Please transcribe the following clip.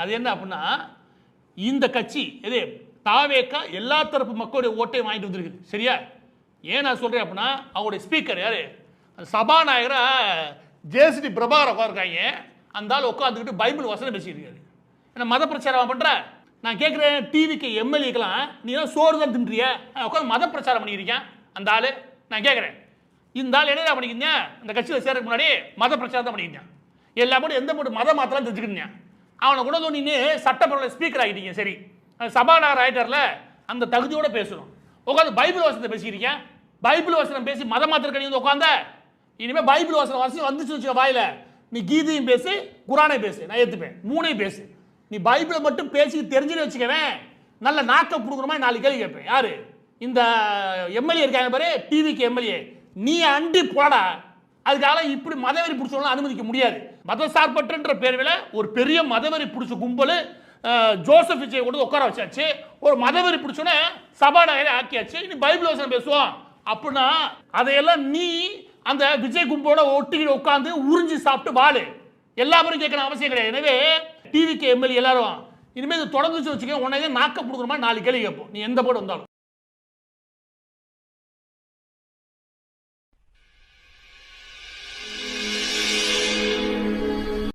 அது என்ன அப்படின்னா இந்த கட்சி எது தாவேக்கா எல்லா தரப்பு மக்களுடைய ஓட்டையும் வாங்கிட்டு வந்திருக்கு. சரியா? ஏன் நான் சொல்றேன் அப்படின்னா அவருடைய ஸ்பீக்கர் யாரு சபாநாயகரா ஜேசிடி பிரபாகர் இருக்காங்க. அந்த ஆள் உட்காந்துக்கிட்டு பைபிள் வசனம் பேசியிருக்காரு. என்ன மத பிரச்சாரம் பண்ற? நான் கேட்குறேன் டிவிக்கு எம்எல்ஏக்கெல்லாம் நீ தான் சோறு தான் தின்றிய உட்காந்து மத பிரச்சாரம் பண்ணியிருக்கேன் அந்த ஆள். நான் கேட்குறேன் இந்த ஆள் என்ன பண்ணிக்கிறீங்க? இந்த கட்சியில் சேர்றதுக்கு முன்னாடி மத பிரச்சாரம் தான் பண்ணிக்கிறேன். எல்லா போட்டு எந்த போட்டு மத மாத்தலாம் தெரிஞ்சுக்கிறீங்க. அவனை கூட நீ சட்டப்பேரவை ஸ்பீக்கர் ஆகிட்டீங்க. சரி, சபாநாயகர் ஆகிட்டார்ல, அந்த தகுதியோட பேசணும். உட்காந்து பைபிள் வசனத்தை பேசிக்கிறீங்க. பைபிள் வசனம் பேசி மத மாத்திர வந்து உட்காந்த இனிமேல் பைபிள் வசனம் வந்துச்சு வச்சுக்க வாயில நீ கீதையும் பேசு குரானையும் பேசு, நான் ஏற்றுப்பேன். மூணையும் பேசு. நீ பைபிளை மட்டும் பேசி தெரிஞ்சுன்னு வச்சுக்கவேன் நல்ல நாக்க கொடுக்குற மாதிரி 4 கேள்வி கேட்பேன். யாரு இந்த எம்எல்ஏ இருக்காங்க பாரு, டிவிக்கு எம்எல்ஏ, நீ அண்டி போடா. அதுக்காக இப்படி மதவெறி பிடிச்சவங்களாம் அனுமதிக்க முடியாது. மத சார்பற்ற பேர்ல ஒரு பெரிய மதவெறி பிடிச்ச கும்பல் ஜோசப் விஜய் கொண்டு உட்கார வச்சாச்சு. ஒரு மதவெறி பிடிச்சோன்னே சபாநாயகரை ஆக்கியாச்சு. இனி பைபிள் வசனம் பேசுவோம் அப்படின்னா அதையெல்லாம் நீ அந்த விஜய் கும்போட ஒட்டிக்கிட்டு உட்காந்து உறிஞ்சி சாப்பிட்டு வாழு. எல்லாரும் கேட்கணும் அவசியம் கிடையாது. எனவே டிவிக்கு எம்எல்ஏ எல்லாரும் இனிமேல் தொடர்ந்து வச்சுக்க உடனே நாக்க கொடுக்குற மாதிரி 4 கேள்வி கேட்போம் நீ எந்த போர்டு வந்தாலும்.